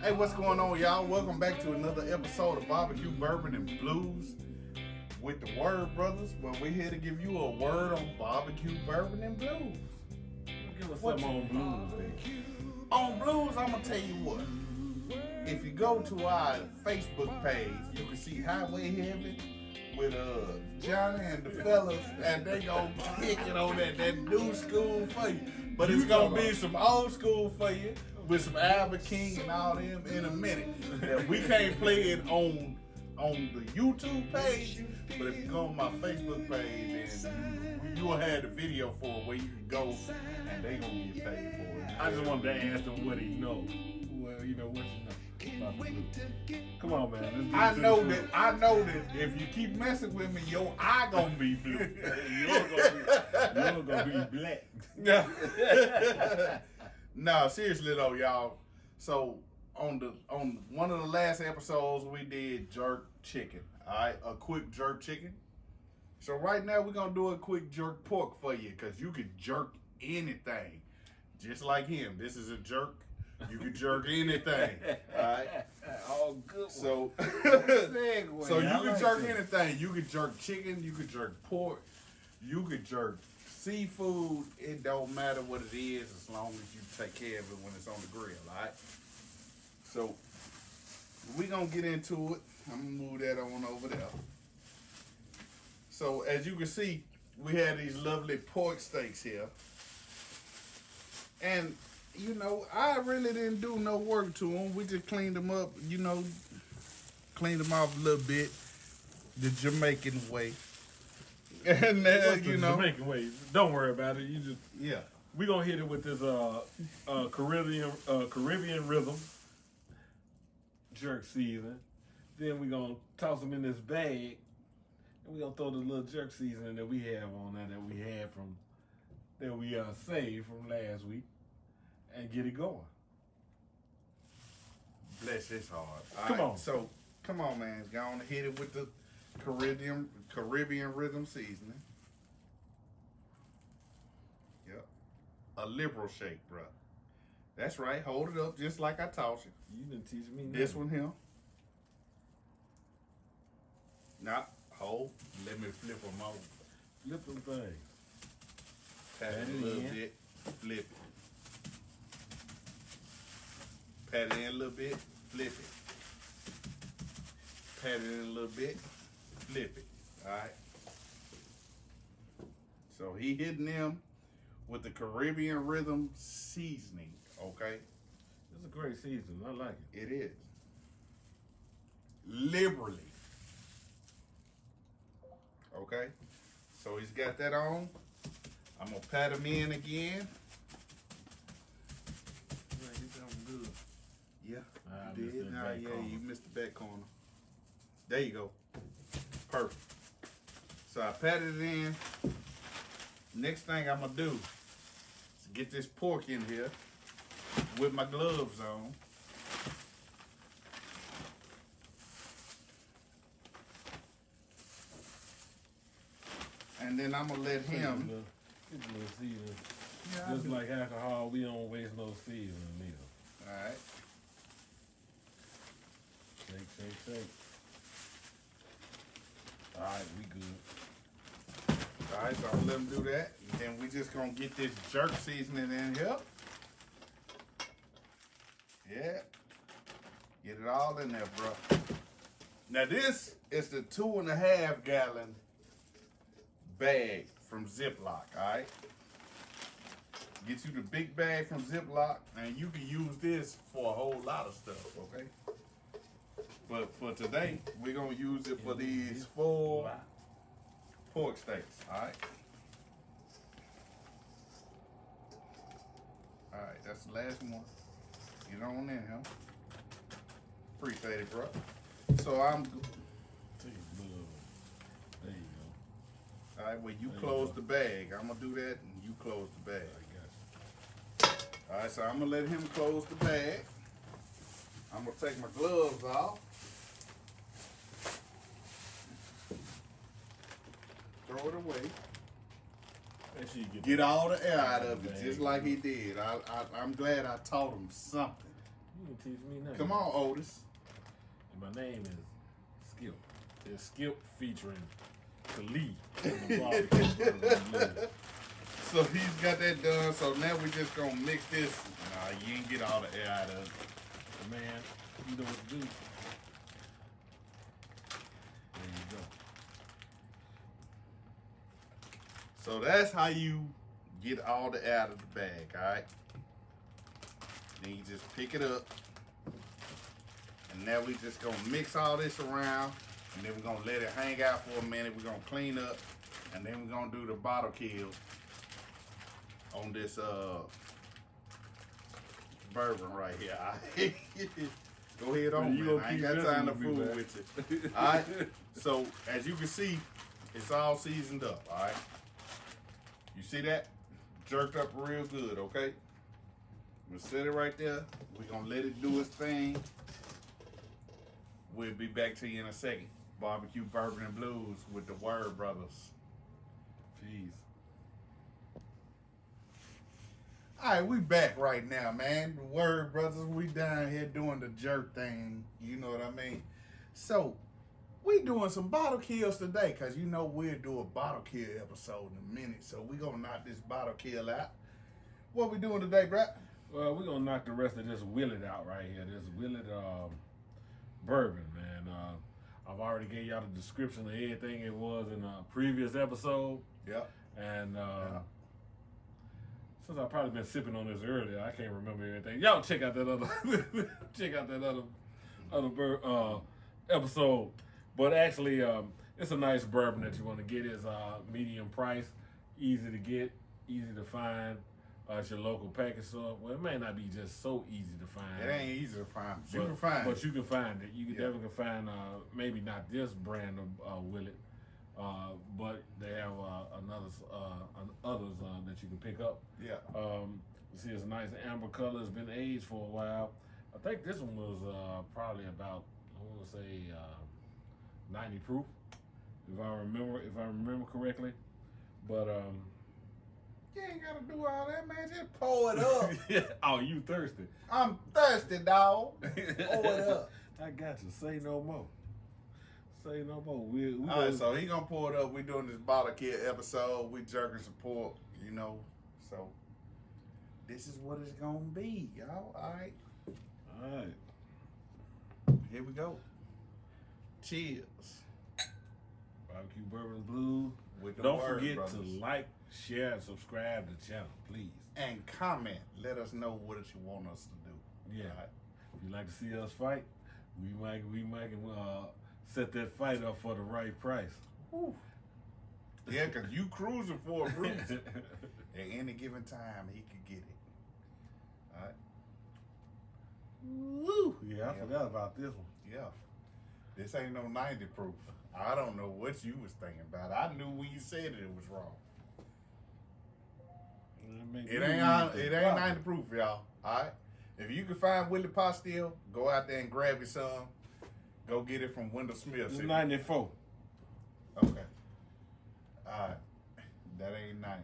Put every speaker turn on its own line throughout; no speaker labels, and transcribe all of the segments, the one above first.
Hey, what's going on, y'all? Welcome back to another episode of Barbecue Bourbon and Blues with the Word Brothers. Well, we're here to give you a word on barbecue bourbon and blues.
Give us something on blues, baby.
On blues, I'm gonna tell you what. If you go to our Facebook page, you can see Highway Heaven with Johnny and the fellas, and they gonna kick it on that new school for you. But it's gonna be some old school for you with some Albert King and all them in a minute. Yeah, we can't play it on the YouTube page, but if you go on my Facebook page, then you will have the video for it where you can go and they gonna get paid for it.
I just wanted to ask him what he know. Well, you know what you know about the blues. Come on, man.
I know that if you keep messing with me, your eye gonna be blue.
You're gonna be black.
Yeah. No, seriously though, y'all. So on one of the last episodes we did jerk chicken. Alright, a quick jerk chicken. So right now we're gonna do a quick jerk pork for you, because you could jerk anything. Just like him. This is a jerk. You can jerk anything. Alright.
All good.
So
Segue.
so you
I
can
like
jerk
that.
anything. You can jerk chicken, you can jerk pork, you can jerk seafood. It don't matter what it is as long as you take care of it when it's on the grill, alright? So we gonna get into it. I'm gonna move that on over there. So as you can see, we have these lovely pork steaks here. And you know, I really didn't do no work to them. We just cleaned them up, you know, cleaned them off a little bit, the Jamaican way. And
What's
you
the
know,
Jamaican way. Don't worry about it. You just
yeah.
we gonna hit it with this Caribbean rhythm jerk season. Then we gonna toss them in this bag, and we gonna throw the little jerk seasoning that we have on there that we saved from last week, and get it going.
Bless his heart.
Come on.
So come on, man. Go on and hit it with the Caribbean rhythm seasoning. Yep. A liberal shake, bro. That's right. Hold it up just like I taught you.
You didn't teach me
This
nothing.
one here. Now, hold. Let me flip them over.
Flip them things.
Pat it
Pat
a
it
little
in.
bit. Flip it. Pat it in a little bit. Flip it. Pat it in a little bit. Flip it. Alright. So he hitting them with the Caribbean rhythm seasoning. Okay?
It's a great season. I like it.
It is. Liberally. Okay? So he's got that on. I'm going to pat him in again.
Man, you sound good.
Yeah,
I
you
missed
did.
that
Nah,
back
yeah,
corner.
you missed the back corner. There you go. Perfect. So I patted it in. Next thing I'm going to do is get this pork in here with my gloves on. And then I'm going to let him.
It's a little seasoning.
Yeah,
Just like alcohol, we don't waste no seasoning either.
all right.
Shake. All right, we good.
All right, so I'm going to let him do that. And then we just going to get this jerk seasoning in here. Yeah. Get it all in there, bro. Now this is the 2.5 gallon bag from Ziploc, all right? Get you the big bag from Ziploc, and you can use this for a whole lot of stuff, okay? But for today, we're gonna use it for these 4 pork steaks, all right? All right, that's the last one. Get on in here. Appreciate it, bro. So I'm,
Take a little. There you go.
all right, well, you
There you
close
go.
the bag. I'm gonna do that, and you close the bag.
I got you.
All right, so I'm gonna let him close the bag. I'm gonna take my gloves off. Throw it away.
Make sure you
Get all the air out of
Bag.
it, just like he did. I'm glad I taught him something.
You You teach me nothing.
Come on, Otis.
And my name is Skip. It's Skip featuring Kelii from the BbqBourbon&Blues.
So he's got that done. So now we just gonna mix this. Nah, you ain't get all the air out of it.
Man, you know what to do. There you go.
So that's how you get all the air out of the bag, all right? Then you just pick it up. And now we just gonna mix all this around. And then we're gonna let it hang out for a minute. We're gonna clean up. And then we're gonna do the bottle kill on this bourbon right here. All right? Go ahead on, man. I ain't got time to fool with you. All right? So as you can see, it's all seasoned up, all right? You see that? Jerked up real good, okay? We'll set it right there. We're gonna let it do its thing. We'll be back to you in a second. BbqBourbon&Blues with the Word Brothers.
Peace.
All right, we back right now, man. The Word Brothers, we down here doing the jerk thing. You know what I mean? So, we doing some bottle kills today, because you know we'll do a bottle kill episode in a minute. So, we going to knock this bottle kill out. What we doing today, Brad?
Well, we're going to knock the rest of this Willet out right here. This Willet bourbon, man. I've already gave y'all the description of everything it was in a previous episode.
Yep.
And since I've probably been sipping on this earlier, I can't remember everything. Y'all check out that other episode. But actually, it's a nice bourbon that you want to get. It's medium price, easy to get, easy to find. At your local package store. Well, it may not be just so easy to find.
It ain't easy to find. But you can find it.
But you can find it. You can definitely find maybe not this brand of Willet, but they have others that you can pick up.
Yeah.
You see, it's a nice amber color. It's been aged for a while. I think this one was probably about, I want to say 90 proof, if I remember correctly. But
you ain't gotta do all that, man. Just pour it up.
Oh, you thirsty?
I'm thirsty, dog. Pour it up.
I got you. Say no more. Say no more.
All right, so he gonna pour it up. We doing this bottle kit episode. We jerking some pork, you know. So this is what it's gonna be, y'all. All right.
All right.
Here we go. Cheers.
BbqBourbon&Blues.
Don't
forget
brothers.
to like, share, and subscribe to the channel, please.
And comment. Let us know what you want us to do.
Yeah.
Right.
If you'd like to see us fight, we might set that fight up for the right price.
Whew. Yeah, because you cruising for a bruiser. At any given time, he could get it. All right.
Woo. Yeah, I forgot about this one.
Yeah. This ain't no 90 proof. I don't know what you was thinking about. I knew when you said it was wrong. It ain't 90 proof, y'all. All right. If you can find Willie Postil, go out there and grab you some. Go get it from Wendell Smith.
It's 94.
Okay. All right. That ain't 90.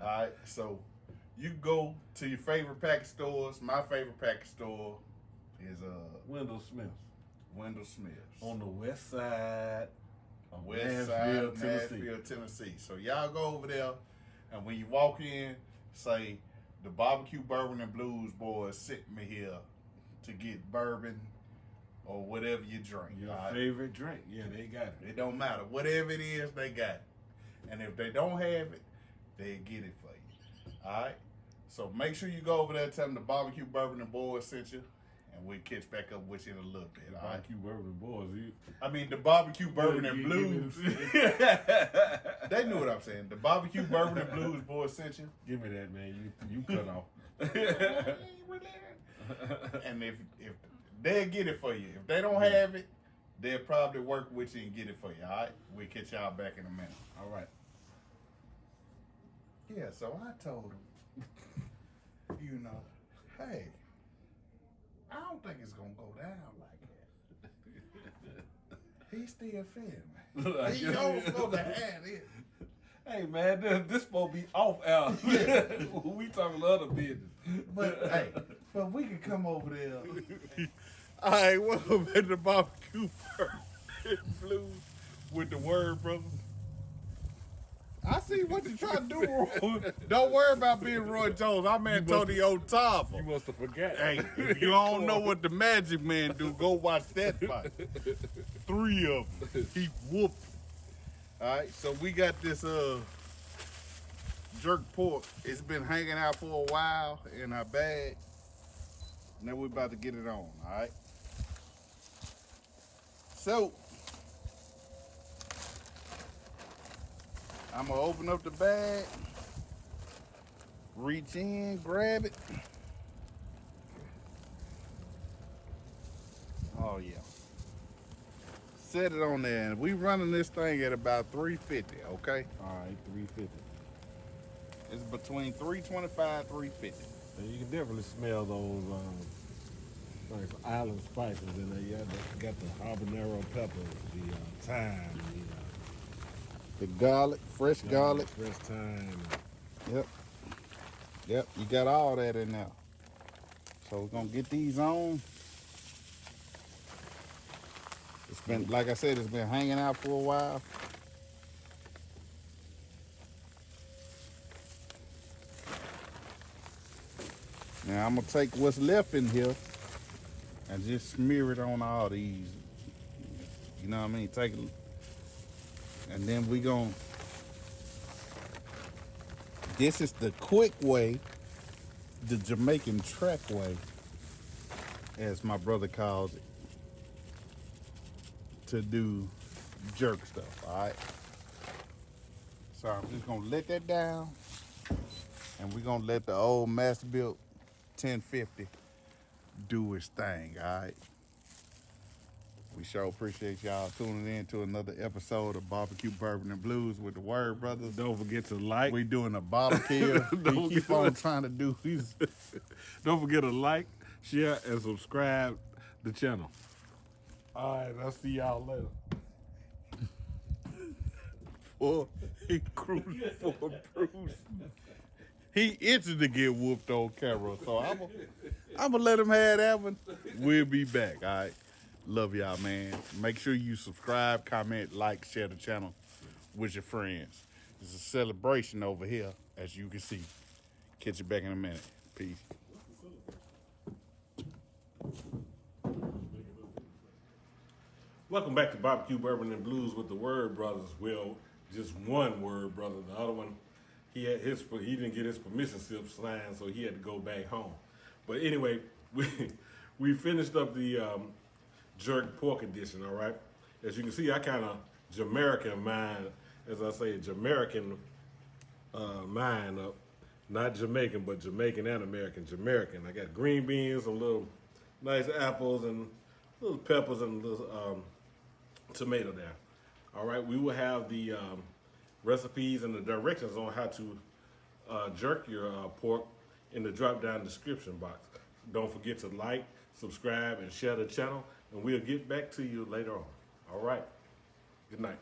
All right. So you go to your favorite package stores. My favorite package store is
Wendell Smith.
Wendell Smith.
On the west side of
Nashville, Tennessee. So y'all go over there, and when you walk in, say, the BbqBourbon&Blues boys sent me here to get bourbon or whatever you drink.
Your favorite drink. Yeah, they got it.
It don't matter. Whatever it is, they got it. And if they don't have it, they get it for you. All right? So make sure you go over there and tell them the BbqBourbon&Boys sent you. And we'll catch back up with you in a little bit. All right?
BbqBourbon&Boys.
I mean, the BbqBourbon&Blues. They knew what I'm saying. The BbqBourbon&Blues boys sent you.
Give me that, man. You cut off.
And if they'll get it for you. If they don't have it, they'll probably work with you and get it for you. All right? We'll catch y'all back in a minute.
All right.
Yeah, so I told him, you know, hey, I don't think it's going to go down like that. He still fed me. He always supposed to have it.
Hey man, this supposed to be off air. We talking other business.
But hey, but we can come over there.
All right, welcome back to BbqBourbon and Blues with the Word Brothers.
I see what you trying to do, Roy. Don't worry about being Roy Jones. I'm Antonio Tarver.
You must have forgot.
Hey, if you don't know what the Magic Man do, go watch that fight. 3 of them. He whooped. All right, so we got this jerk pork. It's been hanging out for a while in our bag. Now we're about to get it on, all right? So, I'm gonna open up the bag, reach in, grab it. Oh yeah. Set it on there, and we running this thing at about 350, okay?
All right, 350.
It's between 325, 350.
And you can definitely smell those like island spices in there. You got the Habanero peppers, the thyme,
The garlic, fresh garlic.
fresh thyme.
Yep. Yep, you got all that in there. So we're gonna get these on. It's been, like I said, it's been hanging out for a while. Now I'm gonna take what's left in here and just smear it on all these. You know what I mean? Take it, and then we gonna. This is the quick way, the Jamaican track way, as my brother calls it, to do jerk stuff. All right. So I'm just gonna let that down, and we're gonna let the old Masterbuilt 1050 do its thing. All right. We sure appreciate y'all tuning in to another episode of BbqBourbon and Blues with the Word Brothers.
Don't forget to like.
We doing a bottle kill. We keep on trying to do these.
Don't forget to like, share, and subscribe the channel. All right, I'll see y'all later.
For he cruised for Bruce. He itching to get whooped on camera, so I'm gonna let him have that one. We'll be back. All right. Love y'all, man. Make sure you subscribe, comment, like, share the channel with your friends. It's a celebration over here, as you can see. Catch you back in a minute. Peace.
Welcome back to BbqBourbon and Blues with the Word Brothers. Well, just one Word Brother. The other one, he didn't get his permission slip signed, so he had to go back home. But anyway, we finished up the jerk pork edition, all right? As you can see, I kind of Jamaican mine, as I say, Jamaican mine up. Not Jamaican, but Jamaican and American. Jamaican. I got green beans, some little nice apples, and little peppers and little tomato there. All right, we will have the recipes and the directions on how to jerk your pork in the drop-down description box. Don't forget to like, subscribe, and share the channel, and we'll get back to you later on. All right, good night.